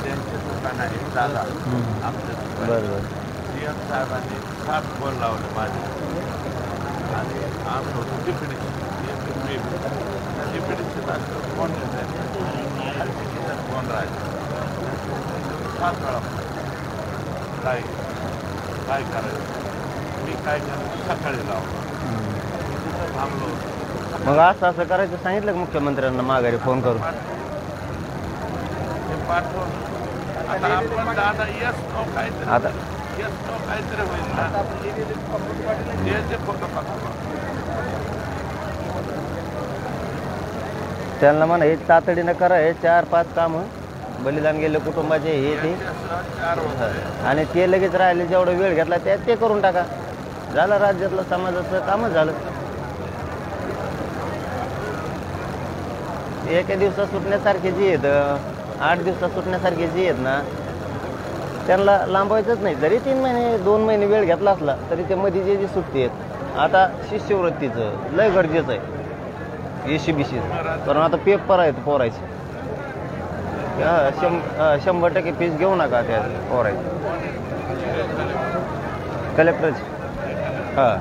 त्यांचे दुकान आहे दादा आमचं बरोबर सीएम साहेबांनी 7 फोन लावले माझे आणि आमचं डिप्युटीचे फोन फोन राहिले 7 वेळा काय काय करायचं मी काय करायचं सकाळी लावलं थांबलो. मग असं करायचं सांगितलं का मुख्यमंत्र्यांना माघारी फोन करून? पाठवून आता आपण दादा यस नो काहीतरी आता यस नो काहीतरी होईल ना ते फोटो पाठवा त्यांना म्हणा हे तातडीनं करा, हे 4-5 कामं बलिदान गेले कुटुंबाचे हे ते, आणि ते लगेच राहिले जेवढा वेळ घेतला ते करून टाका. झालं राज्यातलं समाजाचं कामच झालं. एका दिवसात सुटण्यासारखे जे आहेत 8 दिवसात सुटण्यासारखे जे आहेत ना त्यांना लांबवायचंच नाही. जरी 3 महिने 2 महिने वेळ घेतला असला तरी ते मध्ये जे सुट्टी आहेत. आता शिष्यवृत्तीचं लय गरजेचं आहे एसीबीसी, कारण आता पेपर आहेत पोरायचे. 100% फीस घेऊ नका त्या पोरायचे कलेक्टरची. हां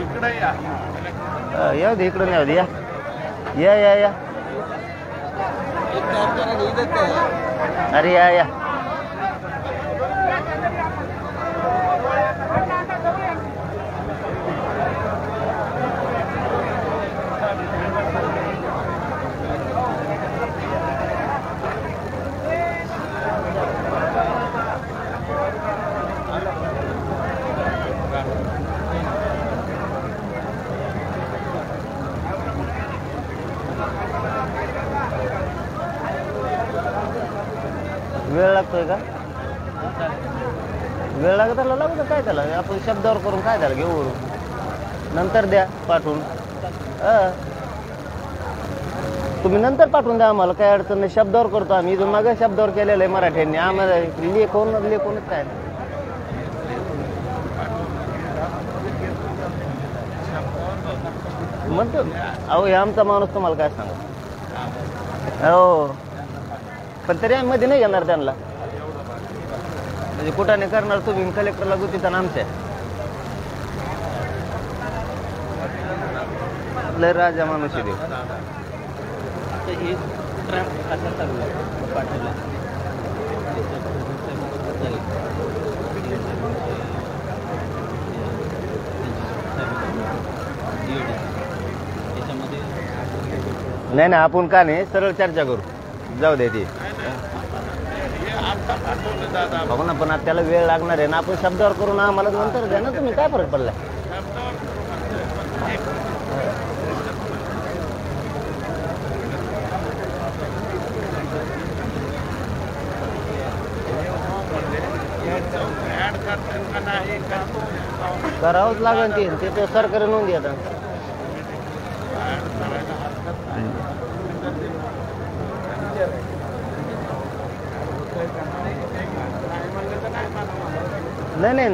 इकडे या येऊ दे, इकडून येऊ दे. या या या अरे या वेळ लागतोय का? वेळ लागत लागू काय त्याला, आपण शब्दावर करून काय त्याला घेऊ, नंतर द्या पाठवून. तुम्ही नंतर पाठवून द्या आम्हाला, काय अडचण नाही. शब्दावर करतो आम्ही. इथून मागं शब्दावर केलेलं आहे मराठ्यांनी. आम्हाला लेखोनच काय म्हणतो. अहो हे आमचा माणूस तुम्हाला काय सांगा. हो पण तरी आम्ही मध्ये नाही घेणार त्यांना. म्हणजे कुठाने करणार तुम्ही कलेक्टरला गुतीचा आमच्या लय राजा माणूस देऊ. नाही नाही आपण का नाही सरळ चर्चा करू, जाऊ दे ती बघू ना. पण आता त्याला वेळ लागणार आहे ना. आपण शब्दावर करून आम्हाला नंतर द्या ना. तुम्ही काय फरक पडला? करावंच लागेल ते तर सरकारी नोंदी आता.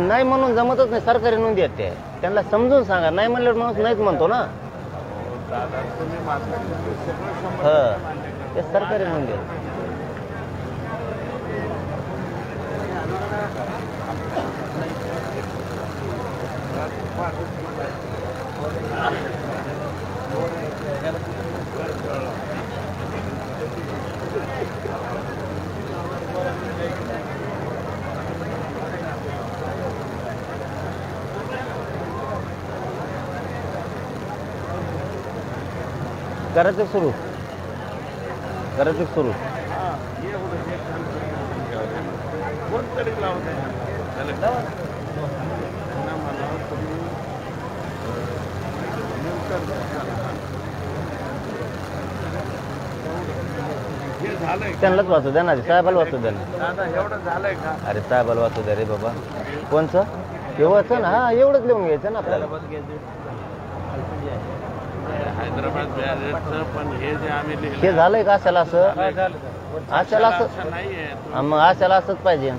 नाही म्हणून जमतच नाही. सरकारी नोंदी आहेत ते, त्यांना समजून सांगा. नाही म्हणल्यावर माणूस नाहीच म्हणतो ना. ते सरकारी नोंदी आहेत. करायचं सुरू त्यांनाच वाचू द्या ना. साहेबाला वाचू द्या ना. एवढं झालंय का? अरे साहेबाला वाचू द्या रे बाबा. कोणचं केव्हाच ना. हा एवढंच लिहून घ्यायचं ना आपल्याला. हैदराबाद गॅजेटचं पण हे जे आम्ही हे लिहिलं झालंय का अशाला असं अशाला असं असं नाहीये हा, मग अशाला असंच पाहिजे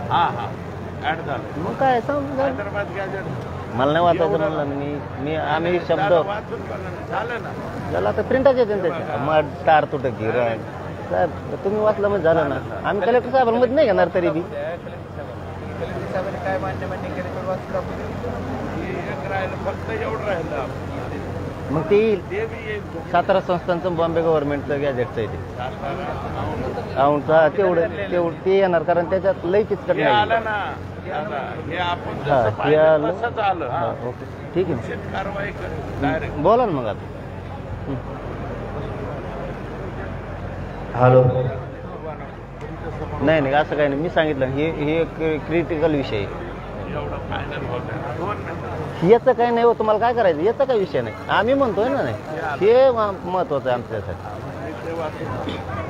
हा हा ऍड झालं मग काय समजा हैदराबाद गॅजेट मला नाही वाचायचं म्हणलं ना मी आम्ही शब्द वाचून बघा ना. झालं ना त्याला आता प्रिंटच येते ना त्याच्या मग तार तुटक गिरण साहेब तुम्ही वाचलं म्हणजे झालं ना आम्ही कलेक्टर साहेबांमध्ये नाही घेणार तरी बी काय मान्य एक राहिलं फक्त एवढं राहिलं मग ते येईल ते बी येईल सातारा संस्थांचं बॉम्बे गव्हर्नमेंटचं गॅजेटचं आहे ते सातारा औंधचा तेवढं ते येणार कारण त्याच्यात लई किचकट हे नाही आलं ना दादा, हे आपण हा, जसं ते पाहिलं आलं. तसंच आलं हा हा, ओके ठीक आहे निश्चित कारवाई करू डायरेक्ट बोला ना मग आता हॅलो नाही नाही असं काही नाही मी सांगितलं हे क्रिटिकल विषय आहे एवढं फायनल होत आहे 2 मिनिटं याचं काही नाही हो तुम्हाला काय करायचं याचा काही विषय नाही आम्ही म्हणतोय ना नाही हे महत्वाचं आहे आमच्यासाठी ते वाचून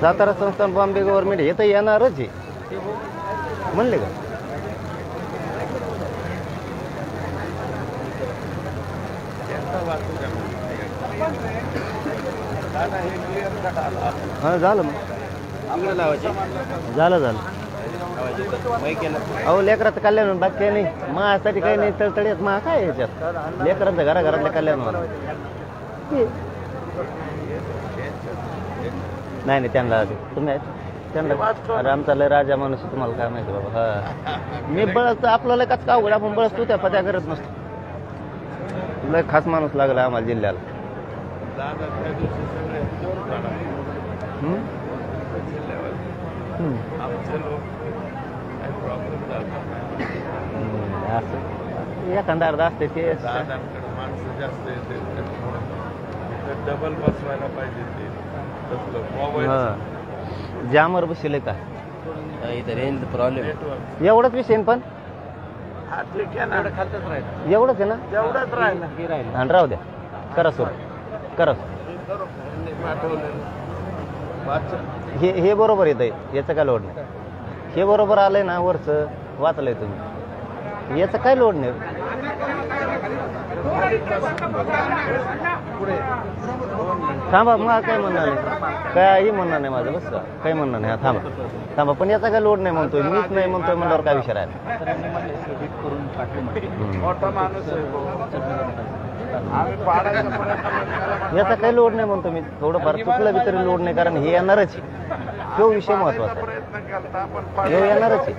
सातारा संस्थान बॉम्बे गव्हर्नमेंट हे तर येणारच आहे म्हणले का एकदा वाचून द्या. दादा हे क्लिअर कट आला हां झालं मग झालं अहो लेकराचं कल्याण बाकी काही नाही माझ्यासाठी काही नाही तळतळीत मा काय याच्यात लेकरांचं घराघरातलं कल्याण होणार नाही नाही त्यांना तुम्ही त्यांना अरे आमचा लय राजा माणूस आहे, तुम्हाला काय माहिती बाबा हा मी बळच आपल्याला काच का अवघड आपण बळच तू त्या पत्या करत नसतो लय खास माणूस लागला आम्हाला जिल्ह्याला दादा त्या दिवशी सगळे जोर काढा. हम्म? जिल्ह्यावर हम्म. आमचे लोक काही प्रॉब्लेम झाला असं एखादा अर्धा असते ते दादांकडे माणसं जास्त येते त्याच्यामुळे डबल बसवायला पाहिजे ते तसलं मोबाईल जामवर बसले का इथं रेंज प्रॉब्लेम नेटवर्क एवढंच विषय पण हा ठीक आहे ना खालतच राहिलं एवढंच आहे ना एवढंच राहिलं आणि राहू द्या करा सुरू करा पाठवलेलं वाचन हे बरोबर येत आहे याचं काय लोड नाही हे बरोबर आलंय ना वरचं वाचलंय तुम्ही याचं काय लोड नाही थांबा मग काय म्हणणार नाही काही म्हणणार नाही माझं बस काही म्हणणार नाही हा थांबा थांबा पण याचा काय लोड नाही म्हणतोय मीच नाही म्हणतोय म्हणल्यावर काय विषय राहिला मोठा माणूस आहे तो. आम्ही पाडायचा प्रयत्न केला. याचा काही लोड नाही म्हणतो मी थोडंफार चुकलं बी तरी लोड नाही कारण हे येणारच आहे तो विषय महत्वाचा प्रयत्न केला पण आहे हे येणारच आहे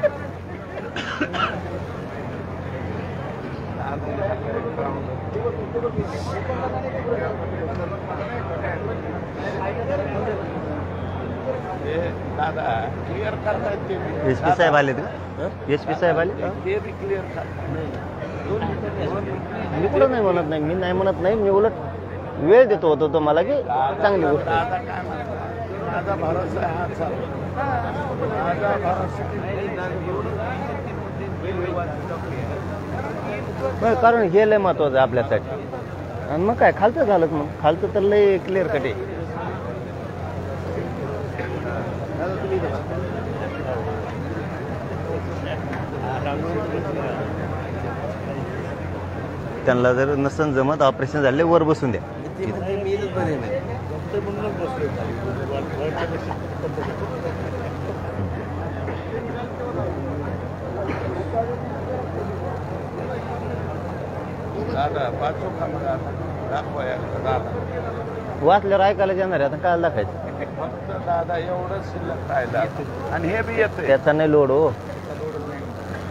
हे दादा क्लिअर करतायत ते बी. एस पी साहेब आले का एस पी साहेब आले ते बी क्लिअर करतात मी कुठं नाही म्हणत नाही मी नाही म्हणत नाही मी उलट वेळ देतो होतो तुम्हाला की चांगली गोष्ट आहे. दादा काय म्हणतात माझा भरोसा आहे हा चालू माझा भरोसा होय, कारण हे लय महत्वाचं आहे आपल्यासाठी आणि मग काय खालचं झालं मग खालचं तर लय क्लिअर कट आहे त्यांना जर नसन जमत ऑपरेशन झाले वर बसून द्या दादा वाचू का मग आता दाखवा एकदा दादा वाचल्यावर ऐकायला जाणार आहे आता काय दाखायचं फक्त दादा एवढं शिल्लक राहिलं आणि हे बी येतंय त्याचा नाही लोड हो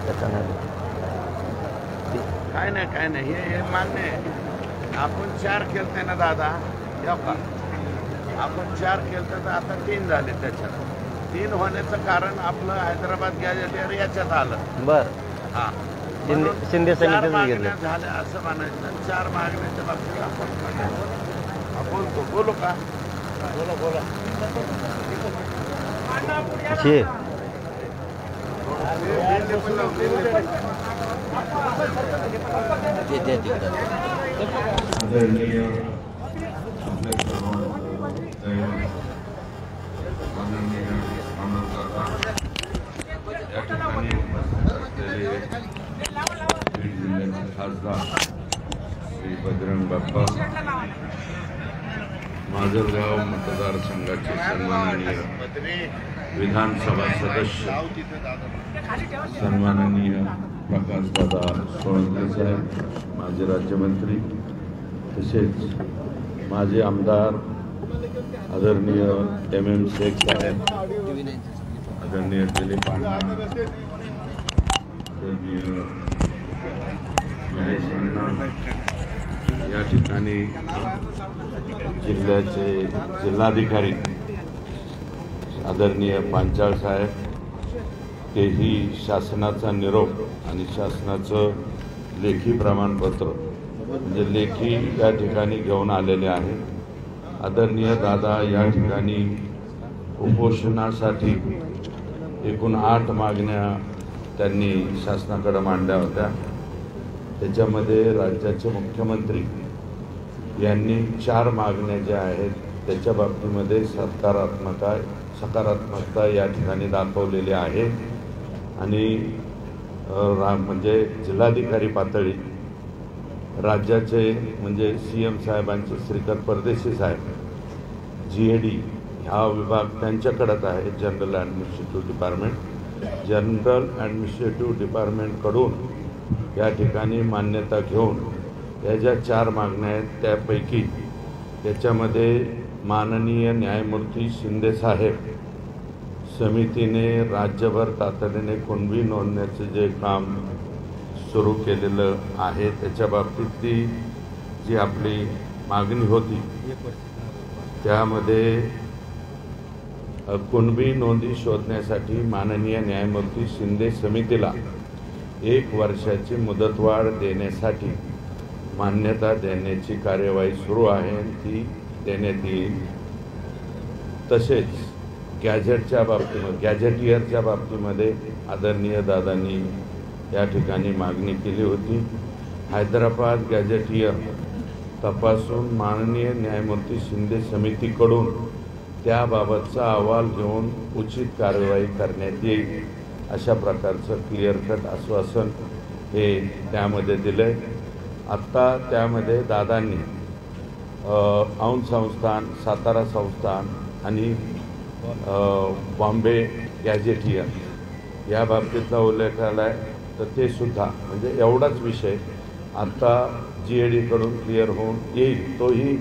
त्याचा नाही लोड काय नाही हे मान्य आहे आपण 4 केलते ना दादा येऊ का आपण 4 केलते तर आता 3 झाले त्याच्यात 3 होण्याचं कारण आपलं हैदराबाद गॅजेट याच्यात आलं बर हा शिंदे 4 समितीचं मागण्या घेतलं झाल्या असं म्हणायचं 4 मागण्याच्या बाबतीत आपण बोलतो बोलू का बोला शे आदरणीय आपले सर्व दैवत माननीय खासदार श्री बजरंग बाप्पा, माजलगाव मतदारसंघाचे सन्माननीय विधानसभा सदस्य सन्माननीय प्रकाशदादा सोळंके साहेब, माजी राज्यमंत्री, तसेच माजी आमदार आदरणीय MM शेख साहेब, आदरणीय दिलीप अण्णा, आदरणीय महेश अण्णा, या ठिकाणी जिल्ह्याचे जिल्हाधिकारी आदरणीय पांचाळ साहेब, तेही शासनाचा निरोप आणि शासनाचं लेखी प्रमाणपत्र म्हणजे लेखी या ठिकाणी घेऊन आलेले आहे. आदरणीय दादा या ठिकाणी उपोषणासाठी एकूण 8 मागण्या त्यांनी शासनाकडे मांडल्या होत्या. त्याच्यामध्ये राज्याचे मुख्यमंत्री यांनी 4 मागण्या ज्या आहेत त्याच्या बाबतीमध्ये सकारात्मकता या ठिकाणी दाखवलेली आहे आणि म्हणजे जिल्हाधिकारी पातळी राज्याचे म्हणजे CM साहेबांचे श्रीकांत परदेशी साहेब, GAD हा विभाग त्यांच्याकडेच आहे, जनरल ॲडमिनिस्ट्रेटिव्ह डिपार्टमेंटकडून या ठिकाणी मान्यता घेऊन या ज्या 4 मागण्या आहेत त्यापैकी त्याच्यामध्ये माननीय न्यायमूर्ती शिंदे साहेब समितीने राज्यभर तातडीने कुणबी नोंदण्याचे जे काम सुरू केलेलं आहे त्याच्या बाबतीतली जी आपली मागणी होती त्यामध्ये कुणबी नोंदी शोधण्यासाठी माननीय न्यायमूर्ती शिंदे समितीला 1 वर्षाची मुदतवाढ देण्यासाठी मान्यता देण्याची कार्यवाही सुरू आहे, ती देण्यात येईल. तसेच गॅझेटियरच्या बाबतीमध्ये आदरणीय दादांनी या ठिकाणी मागणी केली होती. हैदराबाद गॅझेटियर तपासून माननीय न्यायमूर्ती शिंदे समितीकडून त्याबाबतचा अहवाल घेऊन उचित कार्यवाही करण्यात येईल अशा प्रकारचं क्लिअर कट आश्वासन हे त्यामध्ये दिलंय. आत्ता त्यामध्ये दादांनी औंध संस्थान, सातारा संस्थान आणि बॉम्बे गॅझेटियर या बाबतीतला उल्लेख आला आहे. तर ते सुद्धा म्हणजे एवढाच विषय आता GAD कडून क्लिअर होऊन येईल. तोही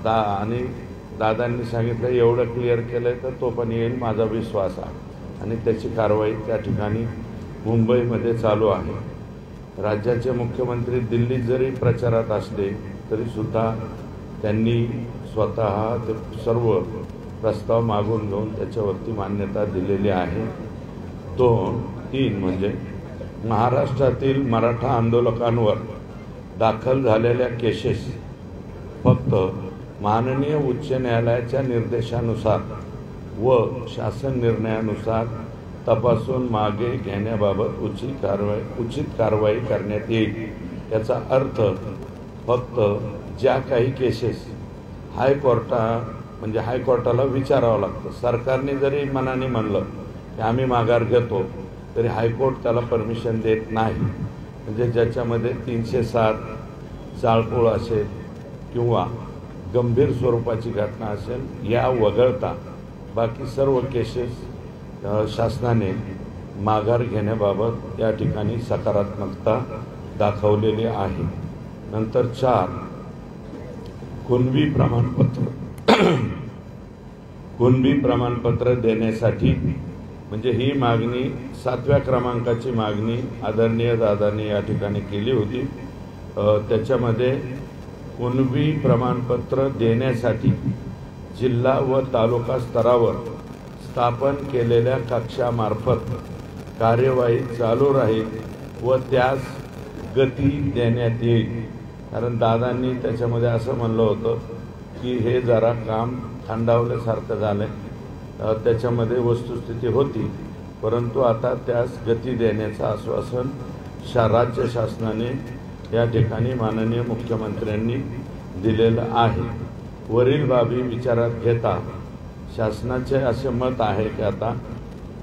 आणि दादांनी सांगितलं एवढं क्लिअर केलं तर तो पण येईल माझा विश्वास आहे आणि त्याची कारवाई त्या ठिकाणी मुंबईमध्ये चालू आहे. राज्याचे मुख्यमंत्री दिल्लीत जरी प्रचारात असले तरीसुद्धा त्यांनी स्वतः ते सर्व प्रस्ताव मागून घेऊन त्याच्यावरती मान्यता दिलेली आहे. 2-3 म्हणजे महाराष्ट्रातील मराठा आंदोलकांवर दाखल झालेल्या केसेस फक्त माननीय उच्च न्यायालयाच्या निर्देशानुसार व शासन निर्णयानुसार तपासून मागे घेण्याबाबत उचित कारवाई करण्यात येईल. याचा अर्थ फक्त ज्या काही केसेस हायकोर्टाला विचारावं लागतं. सरकारने जरी मनाने म्हणलं की आम्ही माघार घेतो तरी हायकोर्ट त्याला परमिशन देत नाही. म्हणजे ज्याच्यामध्ये 307 जाळपोळ असेल किंवा गंभीर स्वरूपाची घटना असेल या वगळता बाकी सर्व केसेस शासनाने माघार घेण्याबाबत या ठिकाणी सकारात्मकता दाखवलेली आहे. नंतर 4 कुणबी प्रमाणपत्र देण्यासाठी म्हणजे ही मागणी 7व्या क्रमांकाची मागणी आदरणीय दादांनी या ठिकाणी केली होती. त्याच्यामध्ये कुणबी प्रमाणपत्र देण्यासाठी जिल्हा व तालुका स्तरावर स्थापन केलेल्या कक्षामार्फत कार्यवाही चालू राहील व त्यास गती देण्यात येईल. कारण दादांनी त्याच्यामध्ये असं म्हणलं होतं की हे जरा काम थंडावल्यासारखं झालं. त्याच्यामध्ये वस्तुस्थिती होती परंतु आता त्यास गती देण्याचं आश्वासन राज्य शासनाने या ठिकाणी माननीय मुख्यमंत्र्यांनी दिलेलं आहे. वरील बाबी विचारात घेता शासनाचे असे मत आहे की आता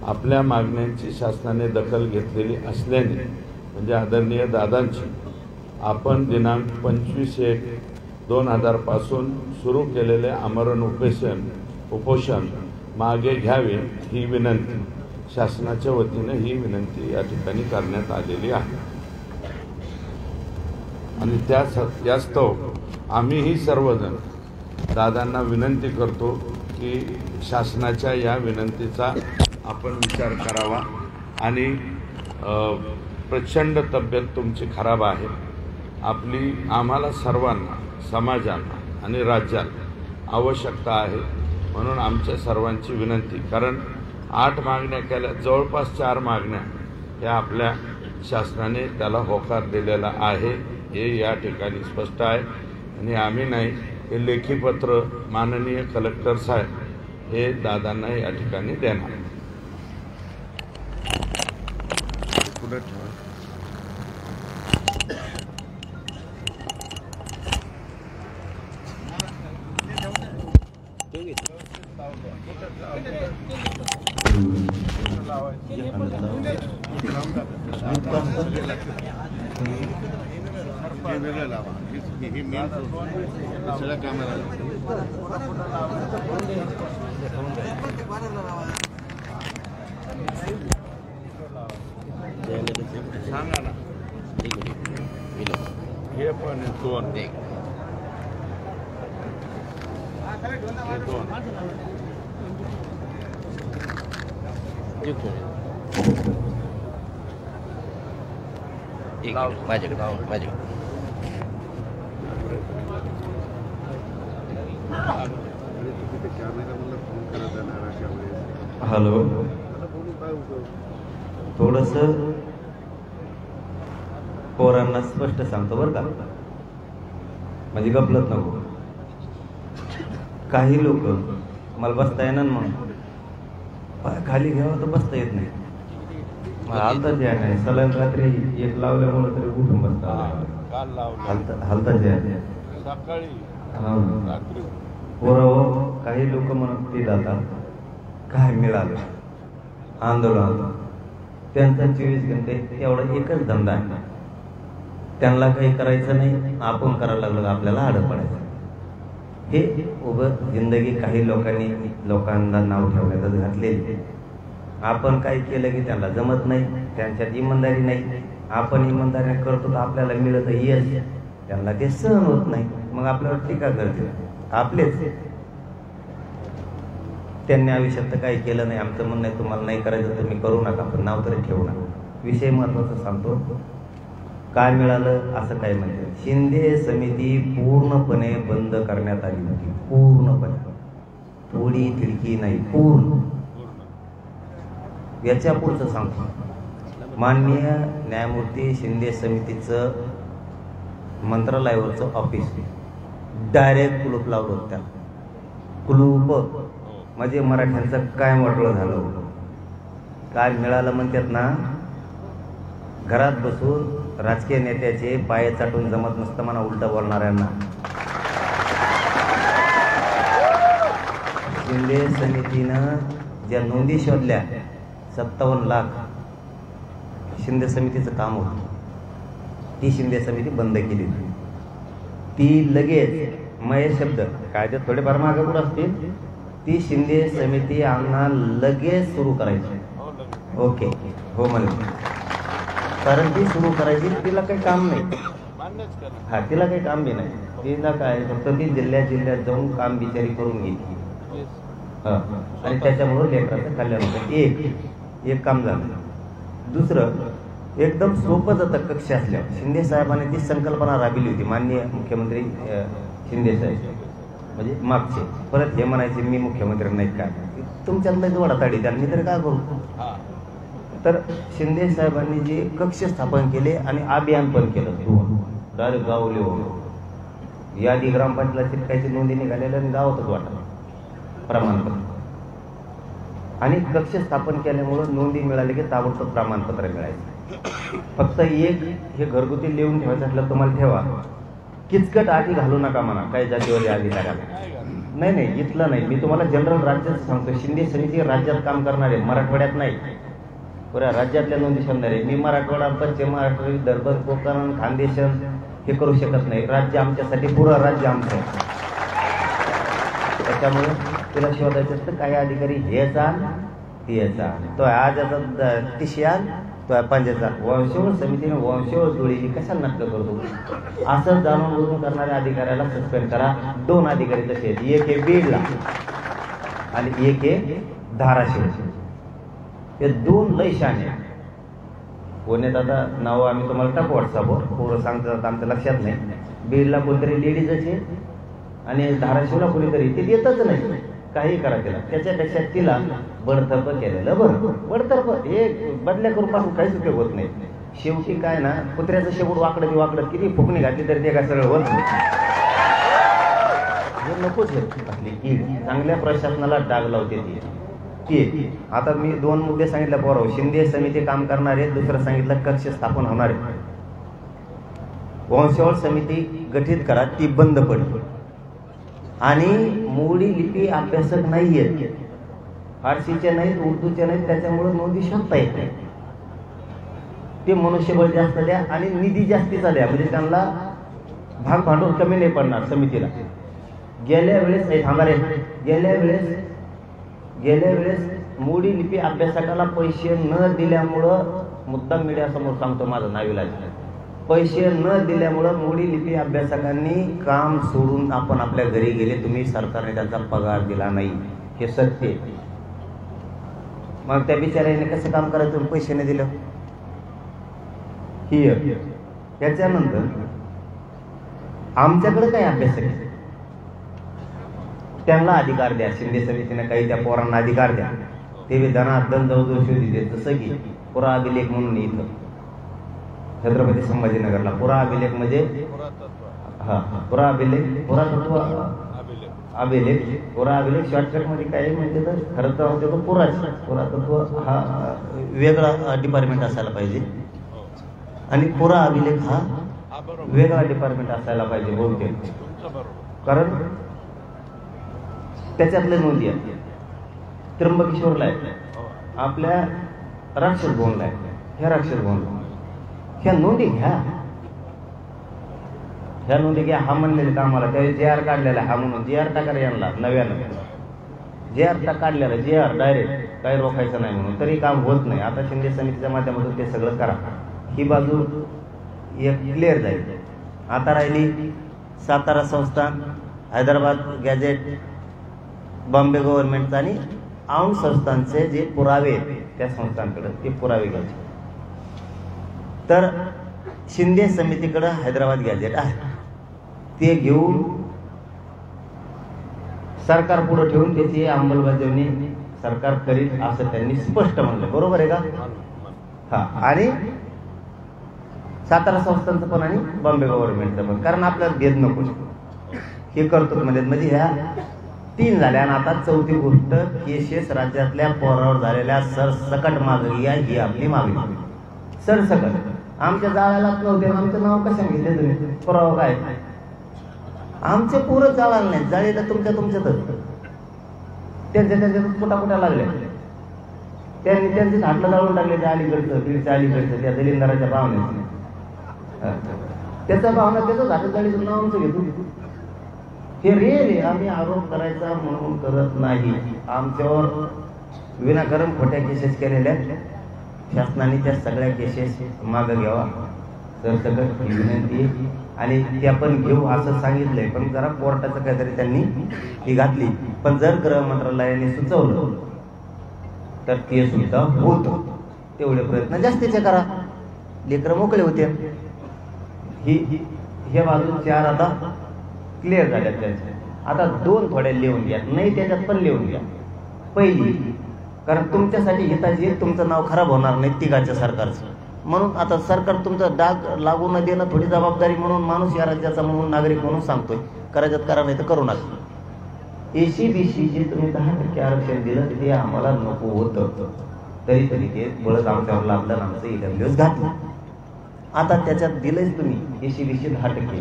आपल्या मागण्यांची शासनाने दखल घेतलेली असल्याने म्हणजे आदरणीय दादांची आपण दिनांक 25/1/2000 पासून सुरू केलेले आमरण उपोषण मागे घ्यावे ही विनंती शासनाच्या वतीने ही विनंती या ठिकाणी करण्यात आलेली आहे. आणि त्यास्तव आम्हीही सर्वजण दादांना विनंती करतो की शासनाच्या या विनंतीचा आपण विचार करावा. आणि प्रचंड तब्येत तुमची खराब आहे. आम्हाला सर्वांना, समाजाला आणि राज्याला आवश्यकता आहे. म्हणून आमच्या सर्वांची विनंती, कारण 8 मागण्या केल्या, जवळपास 4 मागण्या या आपल्या शासनाने त्याला होकार दिलेला आहे हे या ठिकाणी स्पष्ट आहे. आणि आम्ही नाही, हे लेखी पत्र माननीय कलेक्टर साहेब हे दादांना या ठिकाणी देणार. पुढे ठेवा. वेगळं लावा. हे मेन सगळ्या कॅमेरा सांगा ना. हे पण 2 हे 2 माझ्याकडे हॅलो, थोडस पोरांना स्पष्ट सांगतो बरं का, म्हणजे गपलत नको. काही लोक मला बसता येणार म्हणून पाय खाली घ्यावं तर बसता येत नाही. हालताच या नाही. सलग रात्री एक लावल्यामुळे तरी उठून बसता हालताच या सकाळी पोरावं. काही लोक म्हणत ते जातात काय मिळालं आंदोलन, त्यांचा 24 घंटे एवढा एकच धंदा आहे. त्यांना काही करायचं नाही, आपण करायला लागलो आपल्याला आडं पडायचं. हे उभं जिंदगी काही लोकांना नाव ठेवण्यातच घातलेली. आपण काय केलं की त्यांना जमत नाही, त्यांच्यात इमानदारी नाही. आपण इमानदारी करतो तर आपल्याला मिळत यश, त्यांना ते सहन होत नाही, मग आपल्यावर टीका करते आपलेच. त्यांनी आयुष्यात तर काही केलं नाही. आमचं म्हणणं आहे तुम्हाला नाही करायचं तर मी करू नका, पण नाव तरी ठेवू नका. विषय महत्वाचा सांगतो. काय मिळालं असं काय म्हणते, शिंदे समिती पूर्णपणे बंद करण्यात आली होती. पूर्णपणे, थोडी खिडकी नाही, पूर्ण. याच्या पुढचं सांगतो. माननीय न्यायमूर्ती शिंदे समितीचं मंत्रालयावरचं ऑफिस डायरेक्ट कुलूप लावलं होतं. त्याला कुलूप म्हणजे मराठ्यांचं काय म्हटलं झालं. काय मिळालं म्हणतात ना, घरात बसून राजकीय नेत्याचे पाय चाटून जमत नसतं म्हणा उलटं बोलणाऱ्यांना. शिंदे समितीनं ज्या नोंदी शोधल्या 57 लाख शिंदे समितीचं काम होतं, ती शिंदे समिती बंद केली. ती लगेच महेश शब्द कायद्यात थोडेफार मागे पुढे असतील, ती शिंदे समिती आम्हाला लगेच सुरू करायची. ओके हो म्हणले, कारण ती सुरू करायची. तिला काही काम नाही, हा तिला काही काम बी नाही. तिला काय फक्त ती जिल्ह्यात जाऊन काम बिचारी करून घेतली. आणि त्याच्यामुळे लेकराचं कल्याण होतं. एक काम झालं. दुसरं एकदम सोपं जातं. कक्ष असल्यावर शिंदे साहेबांनी ती संकल्पना राबविली होती. माननीय मुख्यमंत्री शिंदे साहेब म्हणजे मागचे, परत हे म्हणायचे मी मुख्यमंत्री नाही काय, तुमच्यातला जोडाताडी त्यांनी तरी काय करू. तर शिंदे साहेबांनी जे कक्ष स्थापन केले आणि अभियान पण केलं. डायरेक्ट गाव लेवल यादी ग्रामपंचायत चिटकायची नोंदी निघालेल्या आणि गावातच वाटलं प्रमाणपत्र. आणि कक्ष स्थापन केल्यामुळं नोंदी मिळाली की ताबडतोब प्रमाणपत्र मिळायचं. फक्त एक हे घरगुती लिहून ठेवायचं असलं तुम्हाला ठेवा, किचकट आधी घालू नका म्हणा काही जातीवादी अधिकाऱ्याला. नाही इथलं नाही, मी तुम्हाला जनरल राज्यात सांगतो. शिंदे समिती राज्यात काम करणारे, मराठवाड्यात नाही. पुऱ्या राज्यातल्या नोंदी शोधणार आहे. मी मराठवाडा, पश्चिम महाराष्ट्र, विदर्भ, कोकण, खानदेशन हे करू शकत नाही. राज्य आमच्यासाठी पुरं राज्य आमचं आहे. त्याच्यामुळे तुला शोधायचं तर काही अधिकारी हेच आण तेच आण, तो आज याचा तिशी आण, तो पंजाचा वंशवळ समितीने वंशवळ जोडीली कशाला नाटकं करतो. असं जाणून बुजून करणाऱ्या अधिकाऱ्याला सस्पेंड करा. 2 अधिकारी तसे आहेत, एक आहे बीडला आणि एक आहे धाराशिव. हे 2 लय शाने. पुण्यात आता नाव आम्ही तुम्हाला टाकू व्हॉट्सअपवर, पोरं सांगतात आमच्या लक्षात नाही. बीडला कोणतरी लेडीजच आहे आणि धाराशिवला कोणीतरी ते येतच नाही. काही करा तिला, त्याच्यापेक्षा तिला बडतर्फ केलेलं बरं. बडतर्फ हे बदल्या करून पासून काहीच उपयोग होत नाही. शेवटी काय ना, कुत्र्याचं शेवट वाकडं किती फुकणी घातली तरी ते काय सरळ होत नाही. हे नकोच आपली कीड. चांगल्या प्रशासनाला डाग लावते ती. आता मी 2 मुद्दे सांगितले पोराव. शिंदे समिती काम करणार आहे, दुसरं सांगितलं कक्ष स्थापन होणार आहे. वंशवळ समिती गठीत करा, ती बंद पडली. आणि मोडी लिपी अभ्यासक नाहीयेत, फारसीचे नाहीत, उर्दूचे नाहीत, त्याच्यामुळे नोंदी शोधता येत नाही. ते मनुष्यबळ जास्त द्या आणि निधी जास्तीचा द्या, म्हणजे त्यांना भाग भांडवल कमी नाही पडणार समितीला. गेल्या वेळेस मोडी लिपी अभ्यासकाला पैसे न दिल्यामुळं, मुद्दाम मीडियासमोर सांगतो माझं नाविलाज, पैसे न दिल्यामुळं मोडी लिपी अभ्यासकांनी काम सोडून आपण आपल्या घरी गेले. तुम्ही सरकारने त्यांचा पगार दिला नाही, हे सत्य. मग त्या बिचाऱ्याने कसं काम करायचं पैसे नाही दिलं. त्याच्यानंतर आमच्याकडे काय अभ्यासक आहे त्यांना अधिकार द्या. शिंदे समितीने काही त्या पोरांना अधिकार द्या. ते विधानात जवळजवळ शोधित. जसं की पुरा अभिलेख म्हणून इथं छत्रपती संभाजीनगरला पुरा अभिलेख म्हणजे पुरा अभिलेख, पुरातत्व अभिलेख, पुरा अभिलेख शॉर्टकट मध्ये काय म्हणजे तर खरं तर होते तो पुरातत्व हा वेगळा डिपार्टमेंट असायला पाहिजे आणि पुरा अभिलेख हा वेगळा डिपार्टमेंट असायला पाहिजे बहुतेक. कारण त्याच्यातले नोंदी आहेत. त्र्यंबकेश्वरला आहे, आपल्या राक्षस भवनला आहे. ह्या राक्षस भवनला ह्या नोंदी घ्या, ह्या नोंदी घ्या. हा म्हणलेले तर आम्हाला त्या JR काढलेला हा म्हणून JR टाका यांना नव्यानं JR काढलेला JR डायरेक्ट काही रोखायचं नाही म्हणून, तरी काम होत नाही. आता शिंदे समितीच्या माध्यमातून ते सगळं करा. ही बाजू एक क्लिअर जाईल. आता राहिली सातारा संस्थान, हैदराबाद गॅजेट, बॉम्बे गव्हर्नमेंट आणि औंध संस्थांचे जे पुरावे त्या संस्थांकडे ते पुरावे घ्यायचे. तर शिंदे समितीकडे हैदराबाद गॅजेट आहे, ते घेऊन सरकार पुढे ठेवून त्याची अंमलबजावणी सरकार करील असं त्यांनी स्पष्ट म्हणलं. बरोबर आहे का? हा. आणि सातारा संस्थांचं पण आणि बॉम्बे गव्हर्नमेंटचं पण, कारण आपल्याला भेद नको हे करतो म्हणजे ह्या 3 झाल्या. आणि आता 4थी गोष्ट, केसेस राज्यातल्या पोरावर झालेल्या सरसकट मागणी आहे. ही आपली मागणी सरसकट. आमच्या जाळ्यालाच नव्हते, आमचं नाव कशा घेतले तुम्ही? पुरावा काय? आमचे पुरं जाळाला नाही, जाळीला तुमच्यातच त्यांच्यातच कुठा लागल्या. त्यांनी त्यांचे हातला जाळून टाकले. त्या अलीकडचं, बीडच्या अलीकडचं, त्या दलिंदराच्या भावनेचं, त्याचा भावना त्याच हातात जाळीचं नाव आमचं घेतो. हे रिअली आम्ही आरोप करायचा म्हणून करत नाही. आमच्यावर विनाकारण खोट्या केसेस केलेल्या, शासनाने त्या सगळ्या केसेस मागं घ्यावा सरसकट ही विनंती. आणि त्या पण घेऊ असं सांगितलंय, पण जरा कोर्टाचं काहीतरी त्यांनी ती घातली. पण जर गृह मंत्रालयाने सुचवलं तर ते सुद्धा होत. तेवढे प्रयत्न जास्तीचे करा, लेकरं मोकळे होते. हे बाजू 4 आता क्लिअर झाल्यात त्यांच्या. आता 2 थोड्या लिहून घ्या, नाही त्याच्यात पण लिहून घ्या. पहिली, कारण तुमच्यासाठी हिताची तुमचं नाव खराब होणार नाही तिघाच्या सरकारचं, म्हणून आता सरकार तुमचं डाग लागू न देणं थोडी जबाबदारी म्हणून माणूस या राज्याचा म्हणून नागरिक म्हणून सांगतोय. करायच्यात करा, नाही तर करू नका. ACBC जे तुम्ही 10% आरक्षण दिलं ते आम्हाला नको होतं, तरी ते बळच आमच्यावर लाभलं, आमचं EWS घातलं. आता त्याच्यात दिलंच तुम्ही ACBC 10%.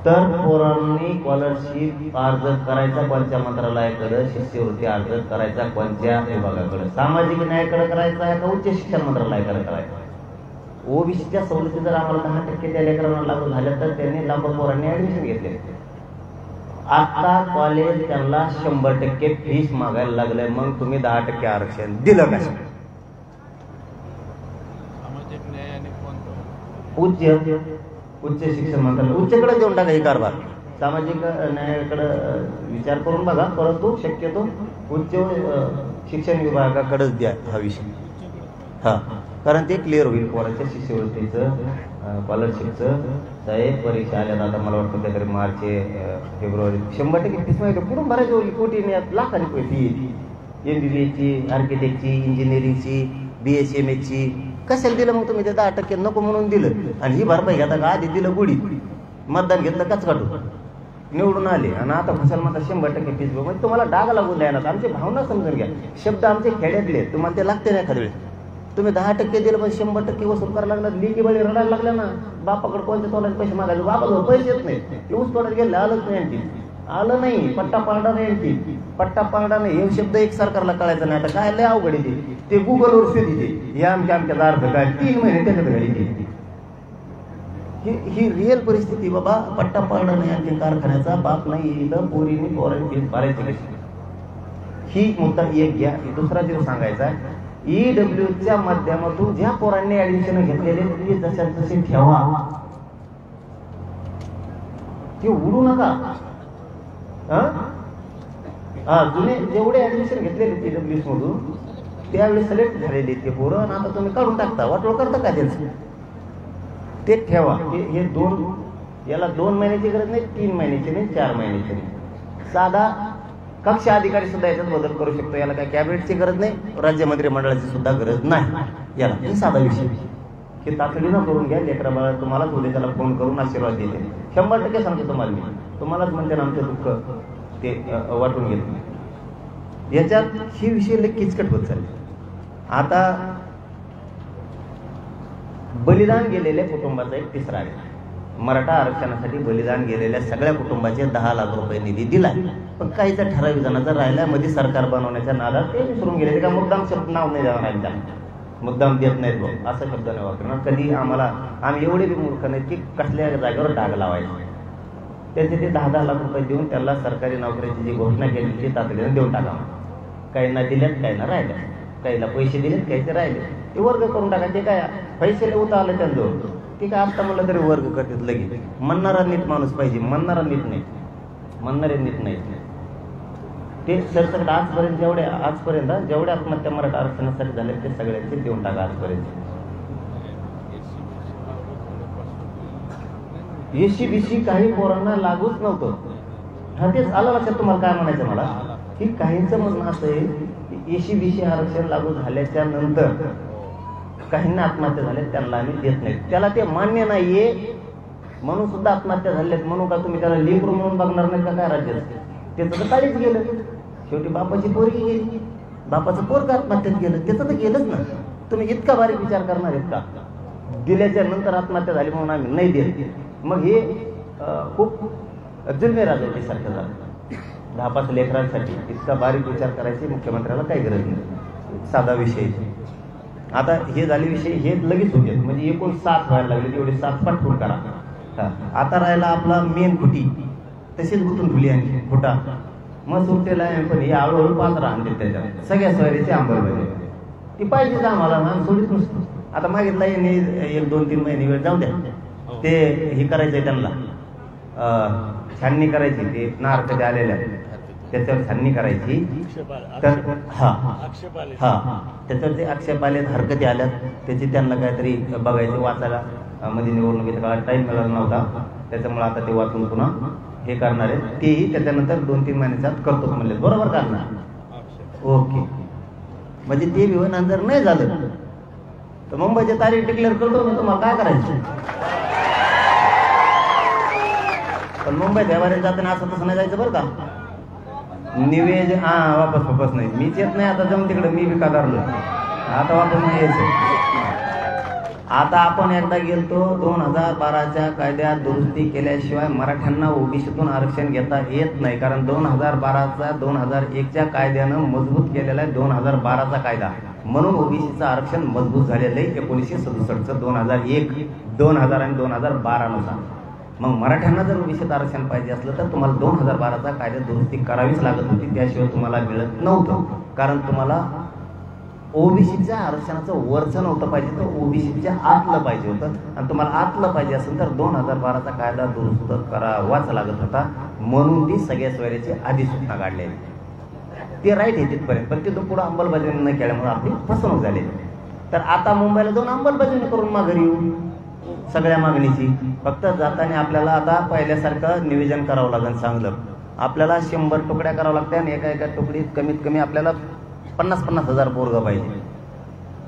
तर पोरांनी स्कॉलरशिप अर्ज करायचा कोणत्या मंत्रालयाकडे, शिष्यवृत्ती अर्ज करायचा कोणत्या विभागाकडे, सामाजिक न्यायाकडे करायचा आहे का उच्च शिक्षण मंत्रालयाकडे करायचा? ओबीसीच्या सवलती जर आम्हाला 10% त्या लेकरांना लागू झाल्या तर त्यांनी लाखो पोरांनी ऍडमिशन घेतले. आता कॉलेज त्यांना 100% फीस मागायला लागले, मग तुम्ही 10% आरक्षण दिलं का? उच्च शिक्षण मंत्रालय उच्चकडे देऊन टाका हे कारभार. सामाजिक न्यायाकडे विचार करून बघा, परंतु शक्यतो उच्च शिक्षण विभागाकडेच द्या हा विषय. हा, कारण ते क्लिअर होईल पोराच्या शिष्यवृत्तीचं, स्कॉलरशिपचं. साहेब परीक्षा आल्या आता मला वाटतं काहीतरी मार्च फेब्रुवारी 100% फीस माहिती कुठून भरायची होती? कोटी लाखांनी पैसे MBBSची, आर्किटेक्टची, इंजिनिअरिंगची, BSMHची कशाला दिलं मग तुम्ही? ते 10% नको म्हणून दिलं आणि ही भरपाई घेता का? आधी दिलं गुढी, मतदान घेतलं कच काढून निवडून आले आणि आता खुशाल म्हणता 100% फीस. म्हणजे तुम्हाला डाग लागून द्यायला. आमची भावना समजून घ्या. शब्द आमचे खेड्यातले, तुम्हाला ते लागते नाही एखाद्या वेळेस. तुम्ही 10% दिलं पण 100% वसूल करायला लागला. लेकी बळी रडायला लागल्या ना, बापाकडे कोणत्या तोंडाचे पैसे मागायचे? बापाकडे पैसे येत नाही, ते ऊस तोड्यात गेले, आलंच नाही आणखी, आलं नाही. पट्टा पारडा नाही आणखी, पट्टा पारडा नाही हे शब्द एक सरकारला कळायचं नाही. आता काय लय अवघड आहे ते गुगलवर शोधी ते हे आमच्या अर्थ काय 3 महिने त्याच्यात घडी. ही रिअल परिस्थिती बाबा. पट्टा पारडा नाही आणखी, कारखान्याचा बाप नाही, इथं पोरांनी फीस भरायची कशी? ही मुद्दा एक घ्या. दुसरा जे सांगायचा आहे, EWच्या माध्यमातून ज्या पोरांनी ऍडमिशन घेतलेले ते जशा तसे ठेवा, ते उडू नका. जुने जेवढे ऍडमिशन घेतलेले EWS मधून त्यावेळेस सिलेक्ट झालेले ते पोरं आणि आता तुम्ही काढून टाकता, वाटोळ करता का त्यांचं? ते ठेवा. हे याला 2 महिन्याची गरज नाही, 3 महिन्याची नाही, 4 महिन्याची नाही. साधा कक्षा अधिकारी सुद्धा याच्यात बदल करू शकतो. याला काय कॅबिनेटची गरज नाही, राज्य मंत्रिमंडळाची सुद्धा गरज नाही याला. हे साधा विषय हे तातडीनं करून घ्या. लेकरा बाळा तुम्हाला उद्या त्याला फोन करून आशीर्वाद देते. 100% सांगतो तुम्हाला मी. तुम्हालाच म्हणते ना आमचं दुःख ते वाटून घेत. याच्यात ही विषय लई किचकट होत चालले. आता बलिदान गेलेल्या कुटुंबाचा एक तिसरा आहे. मराठा आरक्षणासाठी बलिदान गेलेल्या सगळ्या कुटुंबाचे 10 लाख रुपये निधी दिलाय. पण काहीचा ठराविक जणांचा राहिला मध्ये सरकार बनवण्याच्या नादात ते विसरून गेले. का मुद्दाम शब्द नाव नाही द्यावं नाही, त्यांना मुद्दाम देत नाहीत बघ असा शब्द नाही वापरणार कधी. आम्ही एवढे बी मूर्ख नाहीत की कसल्या जागेवर डाग लावायचे. त्याचे ते 10-10 लाख रुपये देऊन त्याला सरकारी नोकरीची जी घोषणा केली ती तातडीने देऊन टाकावं. काहींना दिल्यात, काहींना राहिल्या, काहीला पैसे दिलेत, काहीचे राहिले. ते वर्ग करून टाका. ते काय पैसे उता आलं त्यांच्याजवळ, ते काय आता म्हणलं तरी वर्ग करतात लगेच. म्हणणारा नीट माणूस पाहिजे, म्हणणारा नीट नाही, म्हणणारे नीट नाही. ते सरसकट आजपर्यंत जेवढ्या आत्महत्या मराठा आरक्षणासाठी झाले ते सगळ्यांचे देऊन टाका आजपर्यंत. SC-BC काही पोरांना लागूच नव्हतं. हा तेच आलं लक्षात तुम्हाला काय म्हणायचं मला, की काहींचं म्हणणं असं आहे की SC-BC आरक्षण लागू झाल्याच्या नंतर काहींना आत्महत्या झाल्या त्यांना आम्ही देत नाही. त्याला ते मान्य नाहीये म्हणून सुद्धा आत्महत्या झाल्यात. म्हणून का तुम्ही त्याला लेकरू म्हणून बघणार नाही का काय राज्यात? त्याचं तर काळीच गेलं. शेवटी बापाची पोरगी गेली, बापाचं पोरग आत्महत्यात गेलं, त्याचं तर गेलंच ना. तुम्ही इतका बारीक विचार करणार आहेत का? दिल्याच्या नंतर आत्महत्या झाली म्हणून आम्ही नाही देत. मग हे खूप जुलमी राजवटीसारखं झालं. 10-5 लेकरांसाठी इतका बारीक विचार करायची मुख्यमंत्र्याला काही गरज नाही. साधा विषय. आता हे झाले विषय हे लगेच होते, म्हणजे एकूण 7 व्हायला लागले. एवढे 7 पटकून करा. आता राहिला आपला मेन खुटी, तशीच गुतून ठेवली आणखी खोटा. मग सुटलेला आहे पण हे हळूहळू 5 राहते त्याच्यात सगळ्या सोयरीचे अंमलबजावणी ती पाहिजेच आम्हाला ना, सोडीत नसतो. आता मागितला 1-2-3 महिने वेळ जाऊ द्या. ते हे करायचंय त्यांना छाननी करायची. ते नार कधी आलेल्या त्याच्यावर छाननी करायची. तर त्याच्यावर ते आक्षेप आलेत, हरकती आल्यात, त्याची त्यांना काहीतरी बघायचे वाचायला. मध्ये निवडणुकीचा काळात टाईम मिळाला नव्हता, त्याच्यामुळे आता ते वाचून पुन्हा हे करणार आहे. तेही त्याच्यानंतर 2-3 महिन्याच्यात करतो म्हणले. बरोबर करणार? ओके. म्हणजे ते विधान जर नाही झालं तर मुंबईची तारीख डिक्लेअर करतो मी, तुम्हाला काय करायचं? पण मुंबईत व्यवहारात जाताना असं तसं नाही जायचं बरं का. निवेज वापस नाही. मीच येत नाही आता, जाऊन तिकडे मी बी काढलो आता वापस नाही यायचं. आता आपण एकदा गेलतो 2012च्या कायद्यात दुरुस्ती केल्याशिवाय मराठ्यांना ओबीसीतून आरक्षण घेता येत नाही, कारण 2012चा 2001च्या कायद्यानं मजबूत केलेला आहे 2012चा कायदा, म्हणून ओबीसीचं आरक्षण मजबूत झालेलं आहे 1967चं 2001, 2000 आणि 2012 नुसार. मग मराठ्यांना जर ओबीसीत आरक्षण पाहिजे असलं तर तुम्हाला 2012चा कायदा दुरुस्ती करावीच लागत होती, त्याशिवाय तुम्हाला मिळत नव्हतं. कारण तुम्हाला ओबीसीच्या आरक्षणाचं वरचं नव्हतं पाहिजे, तर ओबीसीच्या आतलं पाहिजे होतं, आणि तुम्हाला आतलं पाहिजे असेल तर 2012चा कायदा दुरुस्त करावाच लागत होता, म्हणून ती सगळ्या सोयऱ्याची अधिसूचना काढलेली. ते राईट आहे तिथपर्यंत, पण तिथून पुढे अंमलबजावणी न केल्यामुळे आपली फसवणूक झाली. तर आता मुंबईला जाऊन अंमलबजावणी करून माघारी येऊ सगळ्या मागणीची. फक्त जाताना आपल्याला आता पहिल्यासारखं नियोजन करावं लागेल चांगलं. आपल्याला 100 तुकड्या करावं लागत्या आणि एका एका तुकडीत कमीत कमी आपल्याला 50-50 हजार पोरगं पाहिजे.